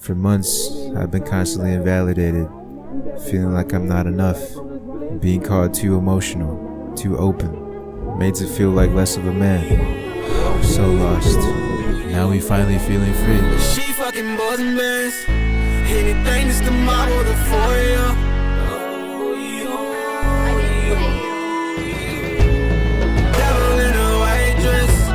For months, I've been constantly invalidated, feeling like I'm not enough, being called too emotional, too open, made to feel like less of a man. I was so lost. Now we finally feeling free. She fucking buzzing bands. Anything that's the model the for you. Devil in a white dress,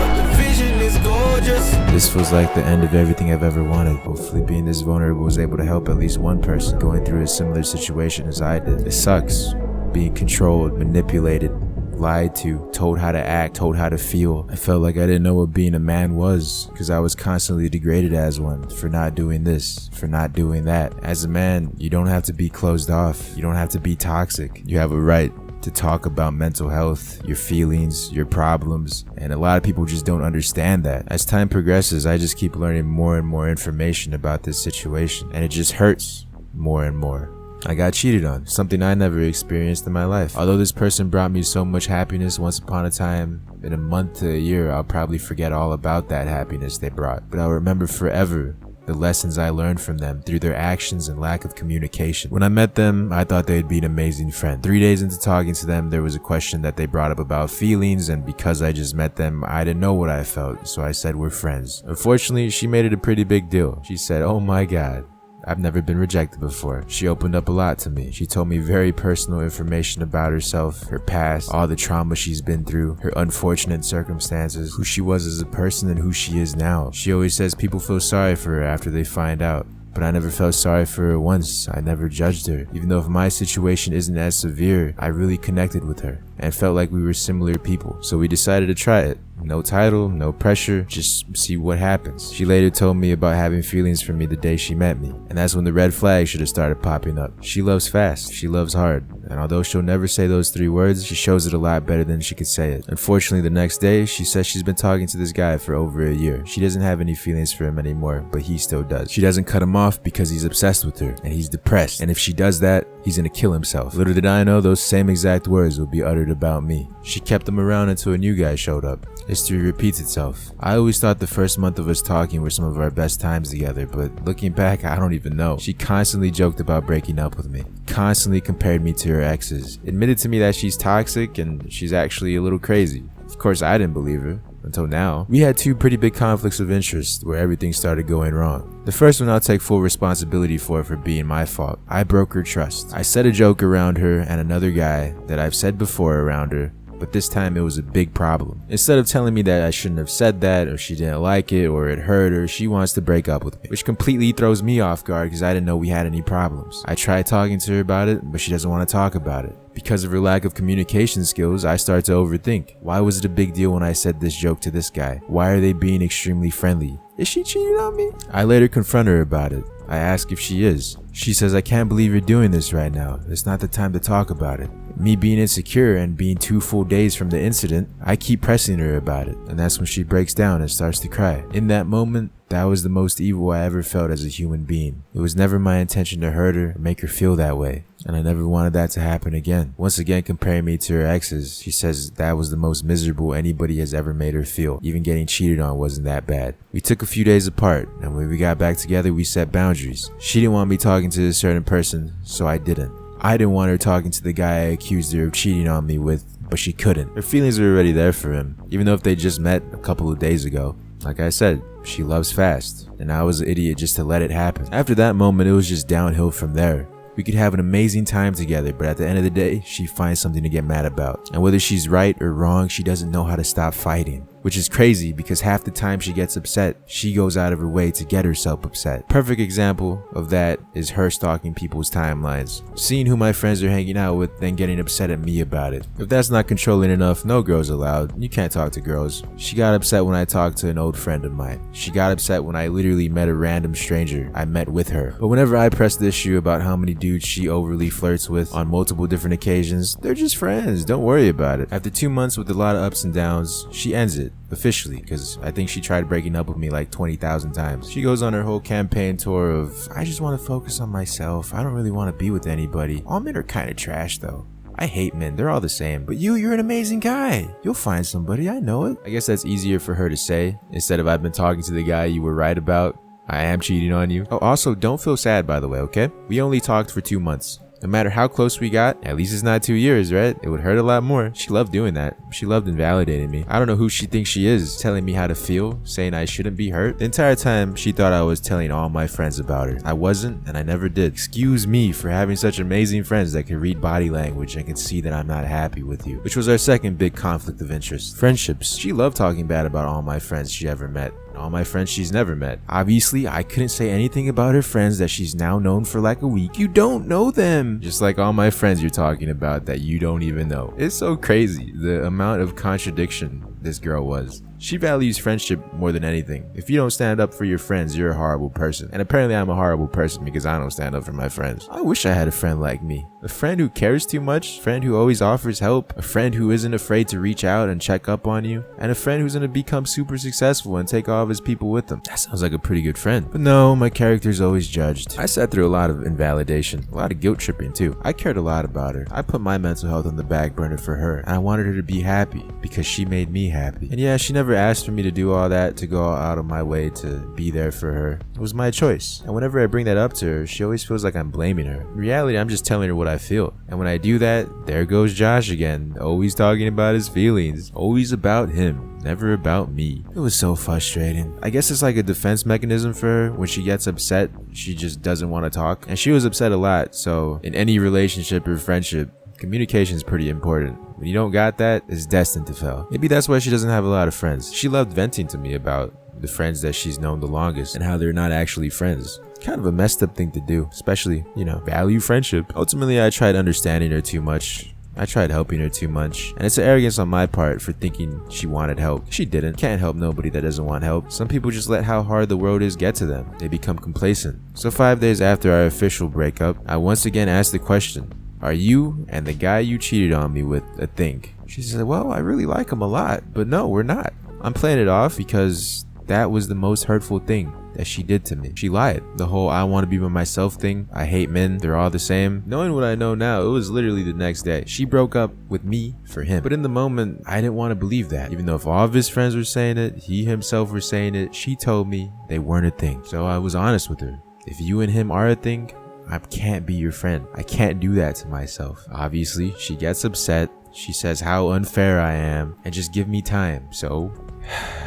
but the vision is gorgeous. This feels like the end of everything I've ever wanted. Hopefully being this vulnerable was able to help at least one person going through a similar situation as I did. It sucks being controlled, manipulated, lied to, told how to act, told how to feel. I felt like I didn't know what being a man was because I was constantly degraded as one for not doing this, for not doing that. As a man, you don't have to be closed off. You don't have to be toxic. You have a right to talk about mental health, your feelings, your problems, and a lot of people just don't understand that. As time progresses, I just keep learning more and more information about this situation, and it just hurts more and more. I got cheated on, something I never experienced in my life. Although this person brought me so much happiness once upon a time, in a month to a year, I'll probably forget all about that happiness they brought. But I'll remember forever the lessons I learned from them through their actions and lack of communication. When I met them, I thought they'd be an amazing friend. 3 days into talking to them, there was a question that they brought up about feelings, and because I just met them, I didn't know what I felt, so I said we're friends. Unfortunately, she made it a pretty big deal. She said, "Oh my God, I've never been rejected before." She opened up a lot to me. She told me very personal information about herself, her past, all the trauma she's been through, her unfortunate circumstances, who she was as a person and who she is now. She always says people feel sorry for her after they find out. But I never felt sorry for her once. I never judged her. Even though if my situation isn't as severe, I really connected with her and felt like we were similar people. So we decided to try it. No title, no pressure, just see what happens. She later told me about having feelings for me the day she met me, and that's when the red flags should have started popping up. She loves fast, she loves hard, and although she'll never say those 3 words, she shows it a lot better than she could say it. Unfortunately, the next day, she says she's been talking to this guy for over a year. She doesn't have any feelings for him anymore, but he still does. She doesn't cut him off because he's obsessed with her, and he's depressed, and if she does that, he's gonna kill himself. Little did I know those same exact words would be uttered about me. She kept him around until a new guy showed up. History repeats itself. I always thought the first month of us talking were some of our best times together, but looking back, I don't even know. She constantly joked about breaking up with me, constantly compared me to her exes, admitted to me that she's toxic and she's actually a little crazy. Of course, I didn't believe her. Until now. We had 2 pretty big conflicts of interest where everything started going wrong. The first one I'll take full responsibility for being my fault. I broke her trust. I said a joke around her and another guy that I've said before around her, but this time it was a big problem. Instead of telling me that I shouldn't have said that, or she didn't like it, or it hurt her, she wants to break up with me, which completely throws me off guard because I didn't know we had any problems. I tried talking to her about it, but she doesn't want to talk about it. Because of her lack of communication skills, I start to overthink. Why was it a big deal when I said this joke to this guy? Why are they being extremely friendly? Is she cheating on me? I later confront her about it. I ask if she is. She says, "I can't believe you're doing this right now. It's not the time to talk about it." Me being insecure and being 2 full days from the incident, I keep pressing her about it, and that's when she breaks down and starts to cry. In that moment, that was the most evil I ever felt as a human being. It was never my intention to hurt her or make her feel that way, and I never wanted that to happen again. Once again comparing me to her exes, she says that was the most miserable anybody has ever made her feel. Even getting cheated on wasn't that bad. We took a few days apart, and when we got back together, we set boundaries. She didn't want me talking to a certain person, so I didn't. I didn't want her talking to the guy I accused her of cheating on me with, but she couldn't. Her feelings were already there for him, even though if they just met a couple of days ago. Like I said, she loves fast, and I was an idiot just to let it happen. After that moment, it was just downhill from there. We could have an amazing time together, but at the end of the day, she finds something to get mad about. And whether she's right or wrong, she doesn't know how to stop fighting. Which is crazy because half the time she gets upset, she goes out of her way to get herself upset. Perfect example of that is her stalking people's timelines. Seeing who my friends are hanging out with, then getting upset at me about it. If that's not controlling enough, no girls allowed. You can't talk to girls. She got upset when I talked to an old friend of mine. She got upset when I literally met a random stranger I met with her. But whenever I press the issue about how many dudes she overly flirts with on multiple different occasions, they're just friends, don't worry about it. After 2 months with a lot of ups and downs, she ends it. Officially, because I think she tried breaking up with me like 20,000 times. She goes on her whole campaign tour of, "I just want to focus on myself. I don't really want to be with anybody. All men are kind of trash though. I hate men, they're all the same. But you're an amazing guy. You'll find somebody, I know it." I guess that's easier for her to say, instead of "I've been talking to the guy you were right about." I am cheating on you. Oh, also, don't feel sad, by the way, okay? We only talked for 2 months. No matter how close we got, at least it's not 2 years, right? It would hurt a lot more. She loved doing that. She loved invalidating me. I don't know who she thinks she is, telling me how to feel, saying I shouldn't be hurt. The entire time, she thought I was telling all my friends about her. I wasn't, and I never did. Excuse me for having such amazing friends that can read body language and can see that I'm not happy with you, which was our second big conflict of interest. Friendships. She loved talking bad about all my friends she ever met. All my friends she's never met. Obviously, I couldn't say anything about her friends that she's now known for like a week. You don't know them. Just like all my friends you're talking about that you don't even know. It's so crazy, the amount of contradiction this girl was. She values friendship more than anything. If you don't stand up for your friends, you're a horrible person. And apparently I'm a horrible person because I don't stand up for my friends. I wish I had a friend like me. A friend who cares too much, a friend who always offers help, a friend who isn't afraid to reach out and check up on you, and a friend who's gonna become super successful and take all of his people with them. That sounds like a pretty good friend. But no, my character's always judged. I sat through a lot of invalidation, a lot of guilt tripping too. I cared a lot about her. I put my mental health on the back burner for her, and I wanted her to be happy because she made me happy. And yeah, she never asked for me to do all that, to go out of my way to be there for her. It was my choice. And whenever I bring that up to her, she always feels like I'm blaming her. In reality, I'm just telling her what I feel. And when I do that, there goes Josh again, always talking about his feelings, always about him, never about me. It was so frustrating. I guess it's like a defense mechanism for her. When she gets upset, she just doesn't want to talk. And she was upset a lot, so in any relationship or friendship, communication is pretty important. When you don't got that, it's destined to fail. Maybe that's why she doesn't have a lot of friends. She loved venting to me about the friends that she's known the longest and how they're not actually friends. Kind of a messed up thing to do, especially, value friendship. Ultimately, I tried understanding her too much. I tried helping her too much, and it's an arrogance on my part for thinking she wanted help. She didn't. Can't help nobody that doesn't want help. Some people just let how hard the world is get to them. They become complacent. So 5 days after our official breakup, I once again asked the question, are you and the guy you cheated on me with a thing? She said, well, I really like him a lot, but no, we're not. I'm playing it off because that was the most hurtful thing that she did to me. She lied. The whole I want to be by myself thing, I hate men, they're all the same. Knowing what I know now, it was literally the next day. She broke up with me for him. But in the moment, I didn't want to believe that. Even though if all of his friends were saying it, he himself were saying it, she told me they weren't a thing. So I was honest with her. If you and him are a thing, I can't be your friend. I can't do that to myself. Obviously, she gets upset. She says how unfair I am and just give me time. So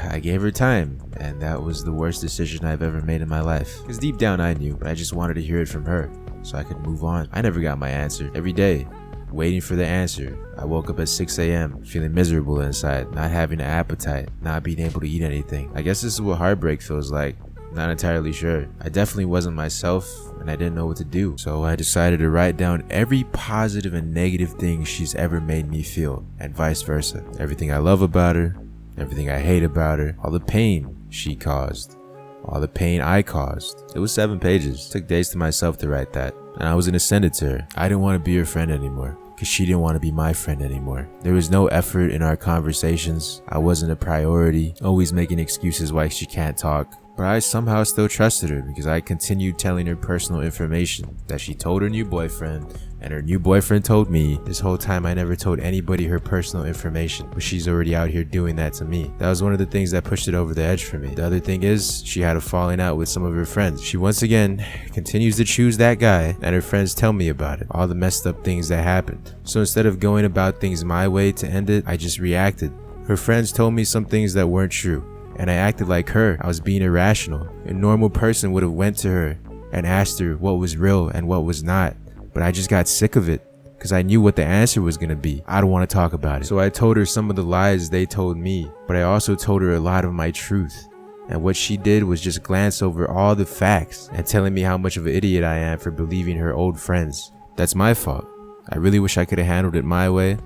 I gave her time, and that was the worst decision I've ever made in my life. Because deep down I knew, but I just wanted to hear it from her so I could move on. I never got my answer. Every day, waiting for the answer, I woke up at 6 a.m. feeling miserable inside, not having an appetite, not being able to eat anything. I guess this is what heartbreak feels like. Not entirely sure. I definitely wasn't myself, and I didn't know what to do. So I decided to write down every positive and negative thing she's ever made me feel, and vice versa. Everything I love about her, everything I hate about her, all the pain she caused, all the pain I caused. It was 7 pages. It took days to myself to write that, and I was gonna send it to her. I didn't want to be her friend anymore, because she didn't want to be my friend anymore. There was no effort in our conversations. I wasn't a priority, always making excuses why she can't talk. But I somehow still trusted her because I continued telling her personal information that she told her new boyfriend, and her new boyfriend told me. This whole time I never told anybody her personal information, but she's already out here doing that to me. That was one of the things that pushed it over the edge for me. The other thing is, she had a falling out with some of her friends. She once again continues to choose that guy, and her friends tell me about it, all the messed up things that happened. So instead of going about things my way to end it, I just reacted. Her friends told me some things that weren't true, and I acted like her. I was being irrational. A normal person would have went to her and asked her what was real and what was not. But I just got sick of it because I knew what the answer was going to be. I don't want to talk about it. So I told her some of the lies they told me, but I also told her a lot of my truth. And what she did was just glance over all the facts and telling me how much of an idiot I am for believing her old friends. That's my fault. I really wish I could have handled it my way,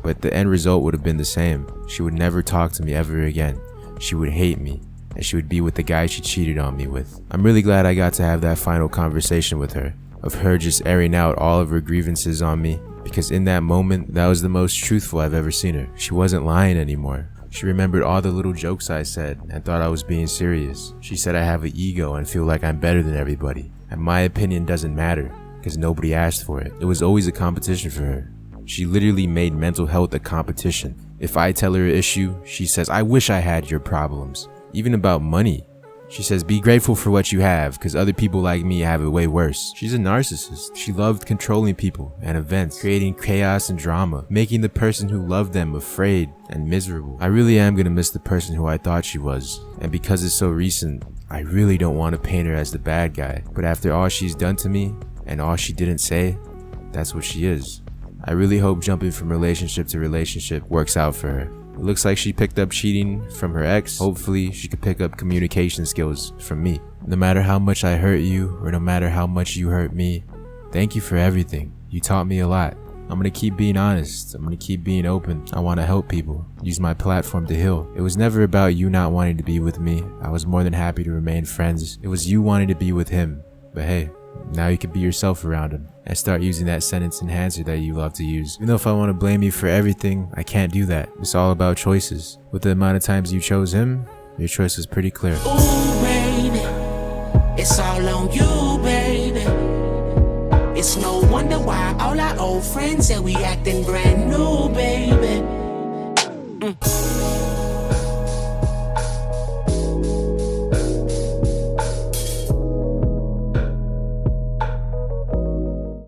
but the end result would have been the same. She would never talk to me ever again. She would hate me, and she would be with the guy she cheated on me with. I'm really glad I got to have that final conversation with her, of her just airing out all of her grievances on me, because in that moment, that was the most truthful I've ever seen her. She wasn't lying anymore. She remembered all the little jokes I said and thought I was being serious. She said I have an ego and feel like I'm better than everybody, and my opinion doesn't matter, because nobody asked for it. It was always a competition for her. She literally made mental health a competition. If I tell her an issue, she says, I wish I had your problems. Even about money. She says, be grateful for what you have, because other people like me have it way worse. She's a narcissist. She loved controlling people and events, creating chaos and drama, making the person who loved them afraid and miserable. I really am gonna miss the person who I thought she was, and because it's so recent, I really don't want to paint her as the bad guy. But after all she's done to me, and all she didn't say, that's what she is. I really hope jumping from relationship to relationship works out for her. It looks like she picked up cheating from her ex. Hopefully, she could pick up communication skills from me. No matter how much I hurt you, or no matter how much you hurt me, thank you for everything. You taught me a lot. I'm gonna keep being honest. I'm gonna keep being open. I wanna help people. Use my platform to heal. It was never about you not wanting to be with me. I was more than happy to remain friends. It was you wanting to be with him. But hey, now you can be yourself around him and start using that sentence enhancer that you love to use. Even though if I want to blame you for everything, I can't do that. It's all about choices. With the amount of times you chose him, your choice was pretty clear. Ooh, baby, it's all on you, baby. It's no wonder why all our old friends say we acting brand new, baby.